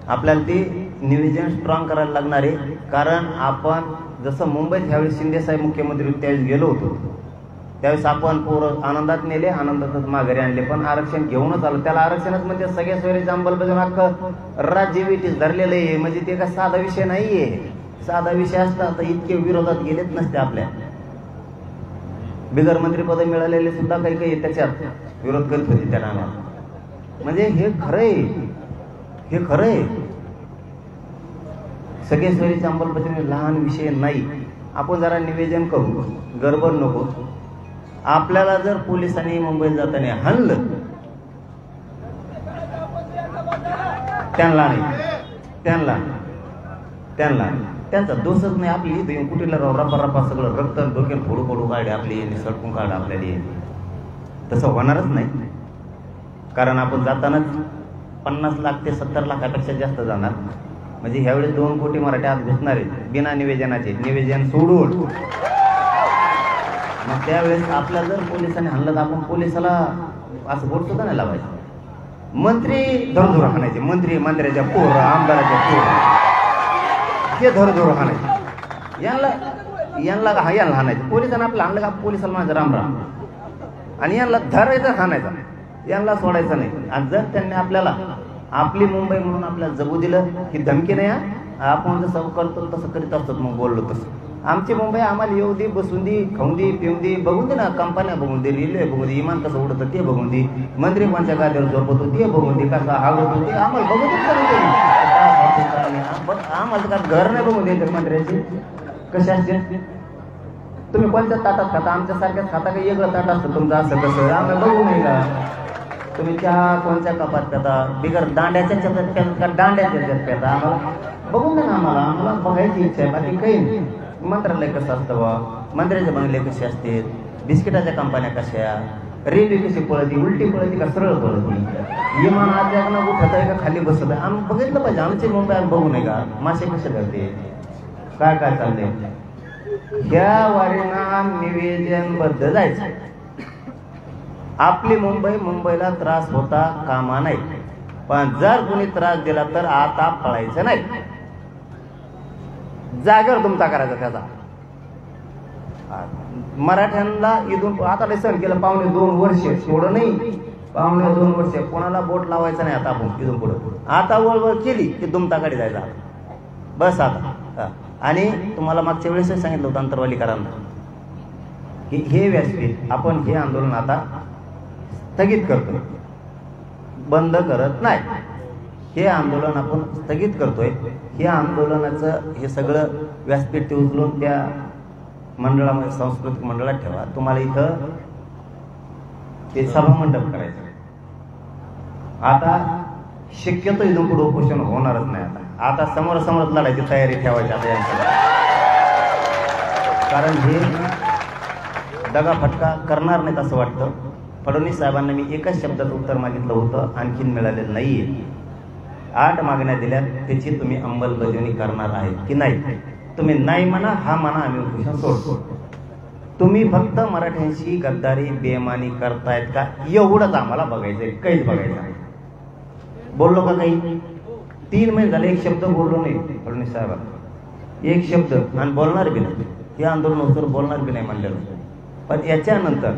आपल्याला ते नियोजन स्ट्रॉंग करायला लागणार आहे, कारण आपण जसं मुंबईत ह्यावेळेस शिंदेसाहेब मुख्यमंत्री त्यावेळेस गेलो होतो, त्यावेळेस आपण पोरं आनंदात नेले, आनंदातच माघारी आणले, पण आरक्षण घेऊनच आलं. त्याला आरक्षणच म्हणजे सगळ्या सोयरीचं अंमलबजावणी अख्खं राज्य विटीस धरलेलं आहे, म्हणजे ते काय साधा विषय नाहीये. साधा विषय असता तर इतके विरोधात गेलेच नसते. आपल्या बिगर मंत्रीपद मिळालेले सुद्धा काही काही त्याच्यात विरोध करत होते त्या नावाला. म्हणजे हे खरंय, हे खरंय. सगळे सोयीची अंमलबजावणी लहान विषय नाही. आपण जरा निवेदन करू, गडबड नको. आपल्याला जर पोलिसांनी मुंबईत जाताना हाणलं, त्यांचा दोषच नाही. आपली इथे कुठेला रप्पा सगळं रक्त डोक्यात फोडू फोडू काढे आपली, सडकून काढ आपल्याला, तसं होणारच नाही. कारण आपण जातानाच 50 लाख ते 70 लाखापेक्षा जास्त जाणार. म्हणजे ह्यावेळेस 2 कोटी मराठी आत घुसणार आहेत बिना निवेदनाचे, निवेदन सोडून. मग त्यावेळेस आपल्याला जर पोलिसांनी हाणलं तर आपण पोलिसाला असं बोट सुद्धा नाही लावायचं. मंत्री धरधोर हाणायचे, मंत्र्याच्या पोर, आमदाराच्या पोर, ते धरधोर हाणायचे. यांना हाणायचं. पोलिसांना आपलं हाणलं का पोलिसाला म्हणायचं राम राम, आणि यांना धरायचं हाणायचं, यांना सोडायचं नाही. आणि जर त्यांनी आपल्याला आपली मुंबई म्हणून आपल्याला जगू दिलं की धमकी नाही, आपण जसं करतो तसं करीत असतो. मग बोललो तसं आमची मुंबई आम्हाला येऊ दे, बसून दे, खाऊन दे, पिऊन दे, बघून दे ना, कंपन्या बघून दे, रेल्वे बघून दे, इमान कसं उडतं ते बघून दे, मंत्री कोणत्या गाड्यावर झोपतो ते बघून दे, कसा हागत होते आम्हाला बघून दे. आम्हाला का घर नाही बघून द्यायचं मंत्र्याची कशाचे. तुम्ही कोणत्या ताटात खाता, आमच्या सारख्याच खाता, काही वेगळं ताट असतं तुमचं, असं कसं आम्हाला बघू नाही का. तुम्ही चहा कोणत्या कपात पेता, बिगर दांड्याच्या चेतात पेता का दांड्याच्या चेतात पेता, आम्हाला बघून दे ना. आम्हाला बघायची इच्छा आहे, बाकी काही नाही. मंत्रालय कसं असतं बा, मंत्र्याचे बंगले कसे असते, बिस्किटाच्या कंपन्या कशा, रेल्वे कशी पळती, उलटी पळती का सरळ पळती, विमान आजच्या उठत आहे का खाली बसत आहे, आम्ही बघितलं पाहिजे. आमची मुंबई आम्ही बघू नये का, मासे कसे धरते, काय काय चाललंय. ह्या वारीना निवेदनबद्ध जायचं. आपली मुंबईला त्रास होता कामा नाही, पण जर कोणी त्रास दिला तर आता पळायचं नाही, जागेवर तुमचा करायचा त्याचा. मराठ्यांना इथून आता सण केलं 2.5 वर्ष, थोडं नाही 2.5 वर्ष कोणाला बोट लावायचं नाही. आता आपण इथून पुढे आता वळवळ केली की दुमताकडे जायचा बस आता. आणि तुम्हाला मागच्या वेळेस सांगितलं होतं अंतरवालीकरांना की हे व्यासपीठ आपण हे आंदोलन आता स्थगित करतोय, बंद करत नाही. हे आंदोलन आपण स्थगित करतोय. हे आंदोलनाचं हे सगळं व्यासपीठ ते उचलून त्या मंडळामध्ये, सांस्कृतिक मंडळात ठेवा. तुम्हाला इथं ते सभामंडप करायचं. आता शक्यतो इथून पुढे उपोषण होणारच नाही. आता समोरासमोरच लढायची तयारी ठेवायची आता यांच्याकडे. कारण हे दगाफटका करणार नाहीत असं वाटतं. फडणवीस साहेबांना मी एकच शब्दात उत्तर मागितलं होतं, आणखीन मिळालेलं नाहीये. 8 मागण्या दिल्या, त्याची तुम्ही अंमलबजावणी करणार आहे की नाही. तुम्ही नाही म्हणा, हा म्हणा, आम्ही उपोषण सोडतो. तुम्ही फक्त मराठ्यांशी गद्दारी बेमानी करतायत का एवढंच आम्हाला बघायचंय, काहीच बघायचं नाही. बोललो का काही? 3 महिने झाले एक शब्द बोललो नाही फडणवीस साहेबांना, एक शब्द. आणि बोलणार बी नाही, हे आंदोलन बोलणार बी नाही म्हणलेलं. पण याच्यानंतर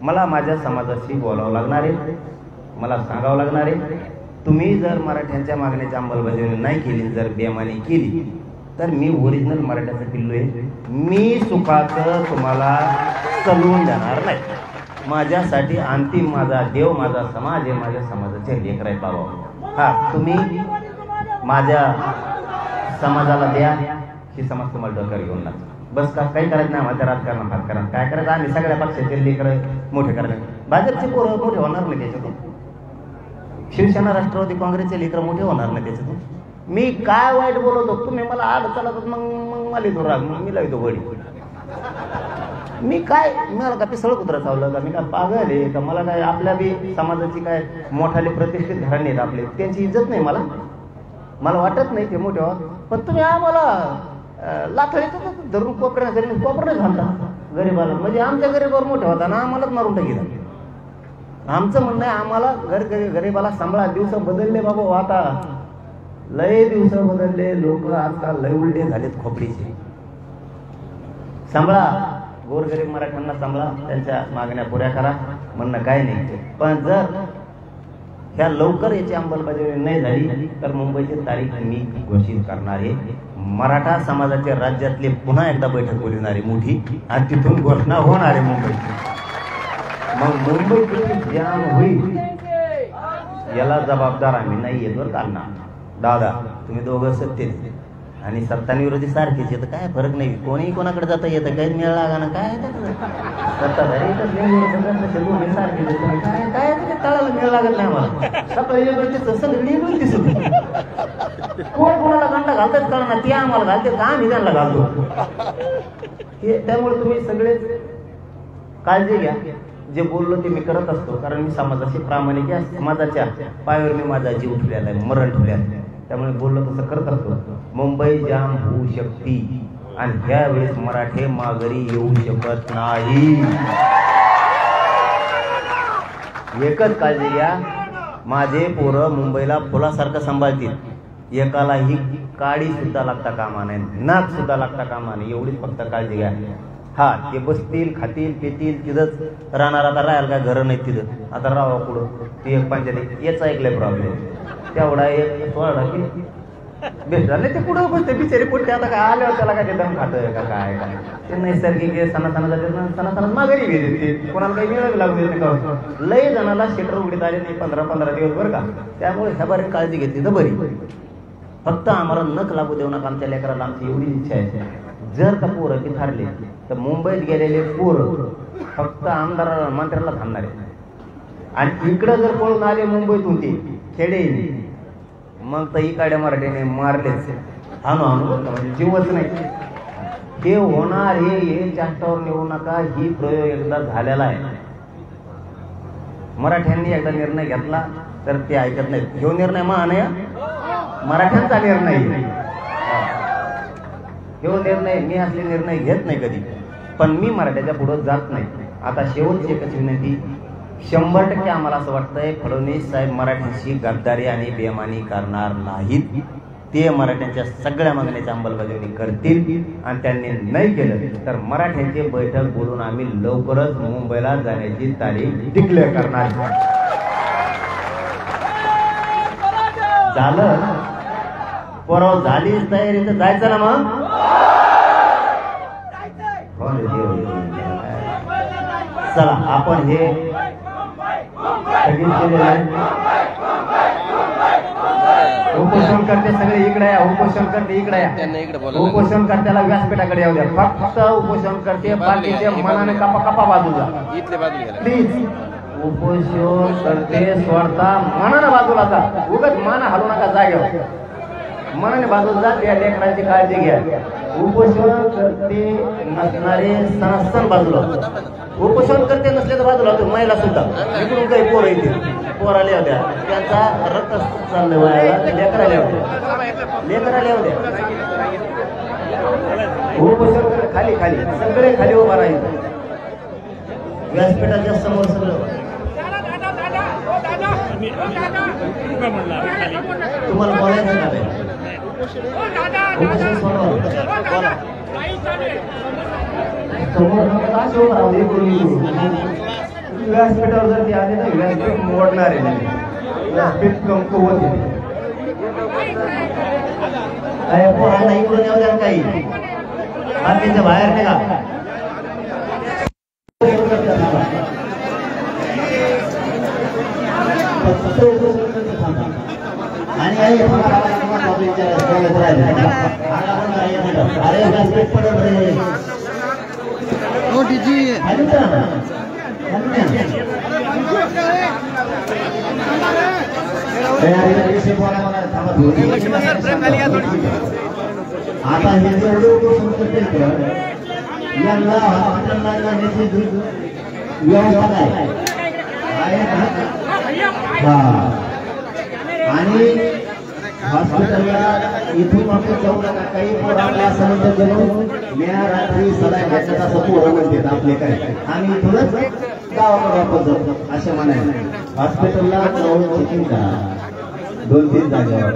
मला माझ्या समाजाशी बोलावं लागणार आहे, मला सांगावं लागणार आहे. तुम्ही जर मराठ्यांच्या मागण्याची अंमलबजावणी नाही केली, जर बेमानी केली तर मी ओरिजिनल मराठ्याचं पिल्लू आहे. मी सुखाचं तुम्हाला चलवून देणार नाही. माझ्यासाठी अंतिम माझा देव माझा समाज आहे, माझ्या समाजाचे लेकर आहेत बाबा. हा तुम्ही माझ्या समाजाला द्या, ही समाज तुम्हाला डोक्यावर घेऊन लागतो. बस का काही करायचं नाही आम्हाला राजकारण हात करा. काय करायचं आम्ही सगळ्या पक्षाचे लेकर मोठे करायला. भाजपचे पोरं मोठे होणार नाही त्याच्यातून, शिवसेना राष्ट्रवादी काँग्रेसचे लेकर मोठे होणार नाही त्याच्यातून. मी काय वाईट बोलवतो तुम्ही मला आग चालत मग मला येतो राग, मग मी लावतो बडी. मी काय मला का पिसळ कुत्रा चावलं का, मी काय पागल आहे का, मला काय आपल्या बी समाजाची काय मोठाले प्रतिष्ठित घराणे आहेत आपले, त्यांची इज्जत नाही मला, मला वाटत नाही ते मोठे व्हा. पण तुम्ही आम्हाला लाथळीत धरून कोपऱ्याने घालता गरीबाला, म्हणजे आमच्या गरीबावर मोठे होता ना आम्हालाच मारून टाकीला. आमचं म्हणणं आहे आम्हाला गरीबाला सांभाळा. दिवस बदलले बाबा, आता लय दिवस बदलले, लोक आजकाल लय उलटे झालेत खोपडीचे. सांभाळा गोरगरीब मराठ्यांना, सांभाळा, त्यांच्या मागण्या पुऱ्या करा, म्हणणं काय नाही. पण जर ह्या लवकर याची अंमलबजावणी नाही झाली तर मुंबईची तारीख मी घोषित करणार आहे. मराठा समाजाच्या राज्यातले पुन्हा एकदा बैठक बोलवणार आहे मोठी, आणि तिथून घोषणा होणार आहे मुंबईची. मग मुंबई किती जाम होईल याला जबाबदार आम्ही नाही येत बरं का. दादा तुम्ही दोघं सत्तेत आणि सत्ताविरोधी सारखेच येतं, काय फरक नाही. कोणी कोणाकडे जाता येतं, काही मेळ लागा ना काय सत्ताधारी काय काय तळाला मेळ लागत नाही आम्हाला. सकाळी कोण कोणाला गंडा घालतात कळा ना, ते आम्हाला घालते का आम्ही त्यांना घालतो. त्यामुळे तुम्ही सगळे काळजी घ्या. जे बोललो ते मी करत असतो, कारण मी समाजाशी प्रामाणिक आहे. समाजाच्या पायावर मी माझा जीव ठेवलेला आहे, मरण ठेवलेला आहे. त्यामुळे बोललो तसं करत असतो. मुंबई जाम होऊ शकते आणि ह्या वेळेस मराठे माघारी येऊ शकत नाही. एकच काळजी घ्या, माझे पोरं मुंबईला फुलासारखं सांभाळतील. एकालाही काडी सुद्धा लागता कामा नाही, नाक सुद्धा लागता कामा नाही, एवढीच फक्त काळजी घ्या. हा ते बसतील खातील पितील तिथंच राहणार. आता राहायला काय घरं नाहीत तिथं, आता राहावं पुढं. ती एक पंचायत याचा ऐकलंय प्रॉब्लेम, तेवढा एक सोडा की बेस्ट झालं. ते पुढं बसते बिचारी पुढते, आता काय आल्यावर त्याला काय ते दम खातोय का काय काय. ते नैसर्गिक सणासणात माघारी घेते, कोणाला काही मिळावी लागू देत नाही. लय जणाला शेटर उघडीत आले नाही 15-15 दिवस बरं का. त्यामुळे ह्या बरी काळजी घेतली तर बरी. फक्त आम्हाला नख लागू देऊ नका आमच्या लेकराला, आमची एवढी इच्छा आहे. जर का पोरं की ठरले तर मुंबईत गेलेले पोरं फक्त आमदाराला मंत्र्याला थांबणार आहे. आणि इकडं जर पळून आले मुंबईतून ते खेडे, मग तर इकडे मराठीने मारलेच. हाणू म्हणजे जीवच नाही. हे होणार, हे जास्तावर नेऊ नका. ही प्रयोग एकदा झालेला आहे. मराठ्यांनी एकदा निर्णय घेतला तर ते ऐकत नाहीत. ह्यो निर्णय महान मराठ्यांचा निर्णय. ह्यो निर्णय मी असले निर्णय घेत नाही कधी, पण मी मराठ्याच्या पुढे जात नाही. आता शेवटची एकच विनंती, 100% आम्हाला असं वाटतंय फडणवीस साहेब मराठ्यांशी गद्दारी आणि बेमानी करणार नाहीत. ते मराठ्यांच्या सगळ्या मागण्याची अंमलबजावणी करतील. आणि त्यांनी नाही केलं तर मराठ्यांची बैठक बोलून आम्ही लवकरच मुंबईला जाण्याची तारीख डिक्लेअर करणार. झालं परवा झालीच तयारी तर जायचं ना. मग चला आपण हे उपोषण करते सगळे इकडे या. उपोषण करते इकडे या. उपोषण करत्याला व्यासपीठाकडे येऊ द्या. फक्त उपोषण करते, बाकीचे मनाने कपा बाजूला प्लीज. उपोषण करते सोडता मनाने बाजूला जा. उगाच मान हलू नका जागेवर. मनाने बाजूला जा. त्या लेकरांची काळजी घ्या. उपोषण करते नसणारे सनासन बाजूला. उपोषण करते नसले तर बाजूला होते. महिला सुद्धा इकडून काही पोरं येतील. पोराला होत्या त्यांचा रक्त चाललंय व्हायला. लेकराला होत्या. लेकराला होत्या. उपोषण खाली खाली सगळे खाली उभा राहील. व्यासपीठाच्या समोर सगळं. तुम्हाला बोलायचं झालंय. उपोषण बोला समोर व्यासपीठावर जर ते आले तर व्यासपीठ मोडणार आहे. व्यासपीठ कमकुवत पोरांना इकडून येऊ द्या काही बाकीच्या बाहेर निघा आणि आता हे यांना हॉस्पिटलला जाण्याची व्यवस्था आहे हा आणि हॉस्पिटलला इथून आपण जाऊ नका काही पोरांना सांगितलं गेलो मी रात्री सलाह घ्यायचा असं पोरं म्हणतात आपले काय आम्ही इथूनच गावाकडे वापस जातो असे म्हणायला हॉस्पिटलला जाऊन चेकिंग करा 2-3 जागेवर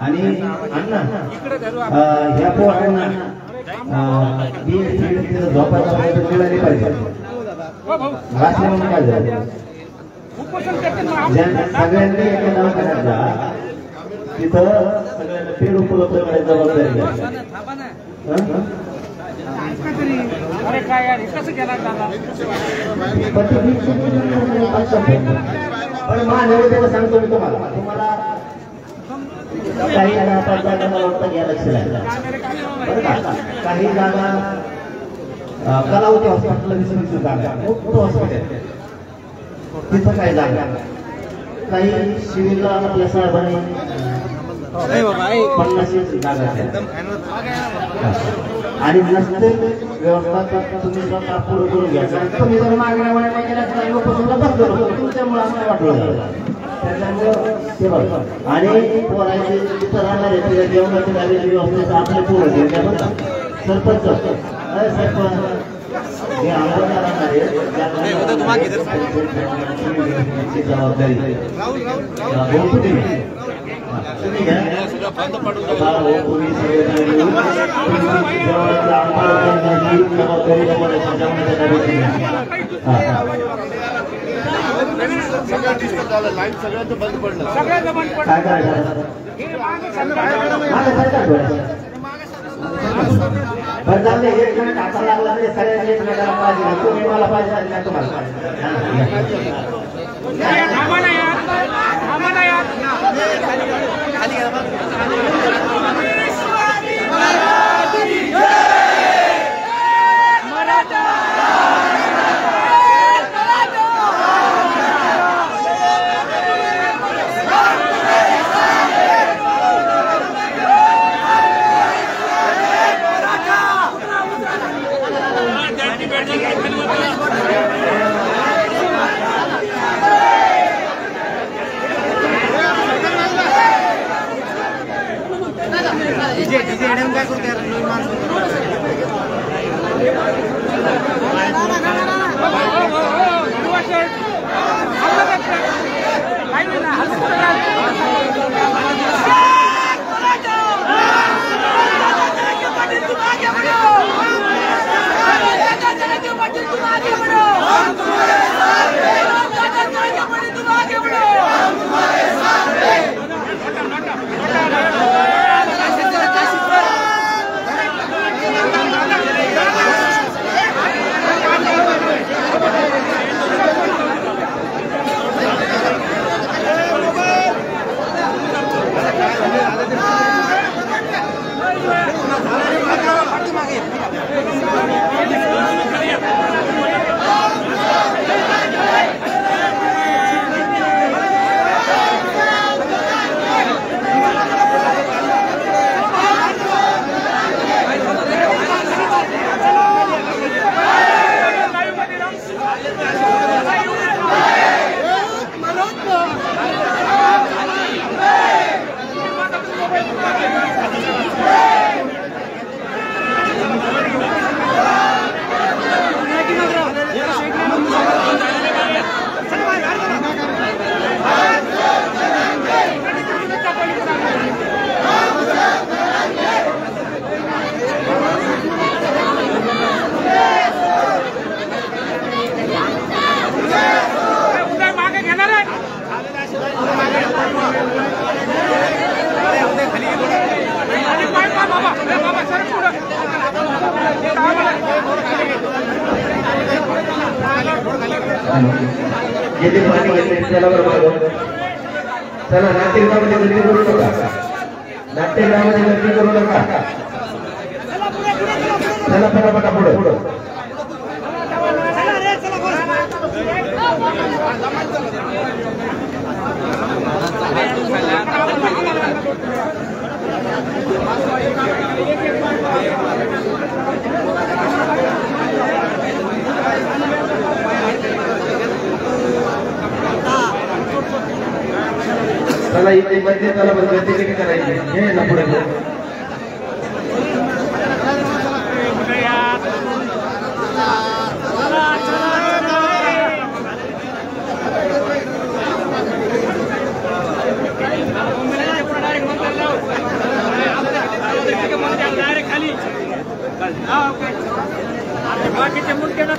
आणि अण्णा ह्या पोरांना झोपायचा प्रयत्न मिळाले पाहिजे वाचले म्हणून काय झालं सगळ्यांनी एका दवाखान्यात जा तिथं सगळ्यांना पेड उपलब्ध करायची जबाबदारी घ्या पण महानगरपालिका सांगतो मी तुम्हाला काही जागा मला वाटतं घ्या लक्ष द्यायला बरं का काही जागा कलावती हॉस्पिटलला विसरून जागा मोठं हॉस्पिटल तिथं काय जागा काही शिवीला आपल्या साहेबांनी 50 जागा आणि नसते व्यवस्था तुम्ही स्वतः पुढे करून घ्यायचं तुम्ही जर मागण्या तुमच्यामुळे आम्हाला वाटलं त्याच्यामुळं ते बघा आणि पोरांची तिथं राहणारे तिला जेवणाची लागलेली व्यवस्थेचं आपले पोरं घेऊन सरपंच सरपंच हे आम्हाला राहणारे जबाबदारी तुम्ही घ्या सगळ्यांचं बंद पडलं काय करायचं बदलावले एक मिनिट आता लागला म्हणजे सगळ्यांनी एकमेकाला पाहिजे तुम्ही मला पाहिजे तुम्हाला जिथे पाणी घेतले त्याला बरोबर चला नाट्यगृहामध्ये गर्दी करू नका नाट्यगृहामध्ये गर्दी करू नका चला पटापटा पुढे चला इथे मध्ये चला बंद तिकीट करायचे हे ना पुढे बाकीचे मुलगे ना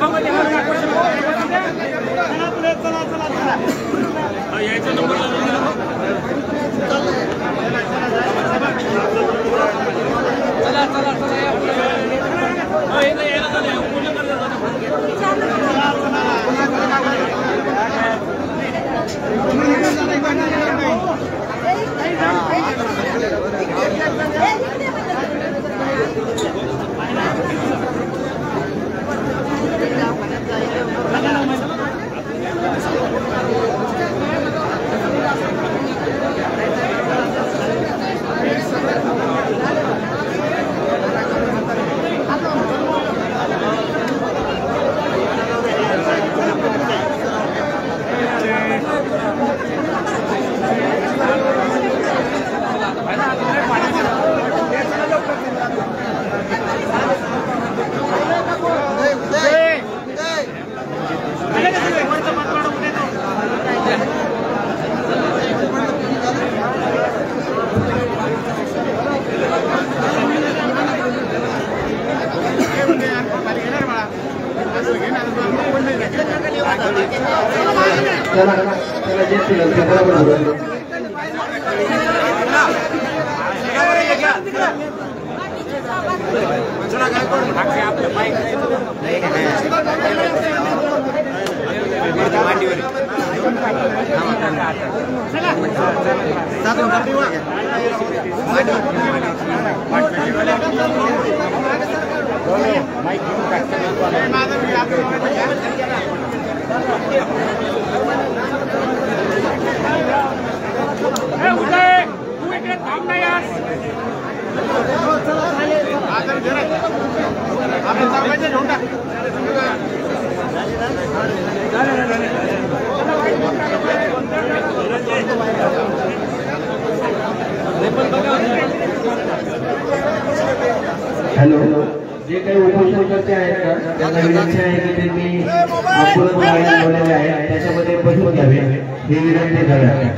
हॅलो जे काही उपोषणकर्ते आहेत ना त्यांना विनंती आहे की त्यांनी आपण बोललेले आहे त्याच्यामध्ये बसून घ्यावे ही विनंती करावी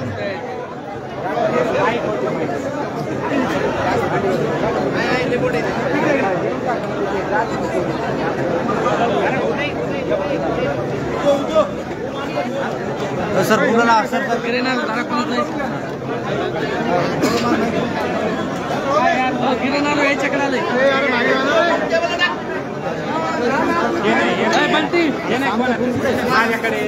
सर बोला सर करे ना जरा कोण गिरणार यायच्याकडे आले बंटी माझ्याकडे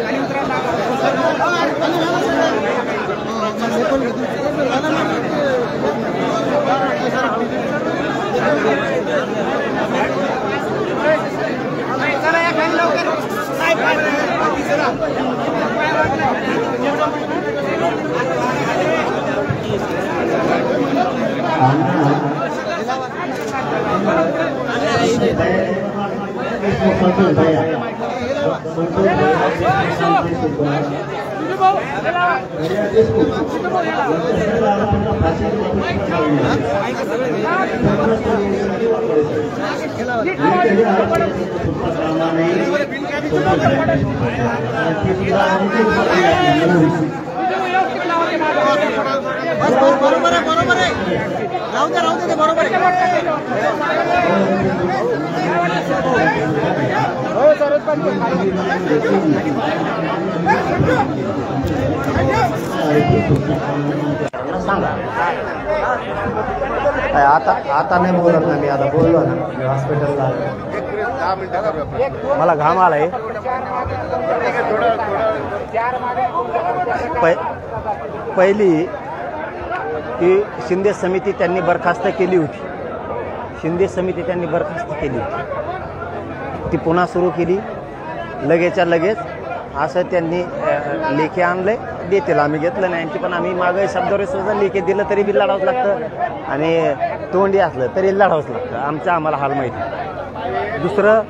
खाली उतरा बरोबर आहे राहू दे ते बरोबर आहे सांगा आता नाही बोलत ना मी आता बोललो ना मी हॉस्पिटलला मला घाम आलाय पहिली की शिंदे समिती त्यांनी बरखास्त केली होती ती पुन्हा सुरू केली लगेचच्या लगेच असं त्यांनी लेखी आणलंय देतील आम्ही घेतलं नाही आणखी पण आम्ही मागे शब्दावर सुद्धा लेखी दिलं तरी बी लढावंच लागतं आणि तोंडी असलं तरी लढावंच लागतं आमचं आम्हाला हाल माहिती दुसरं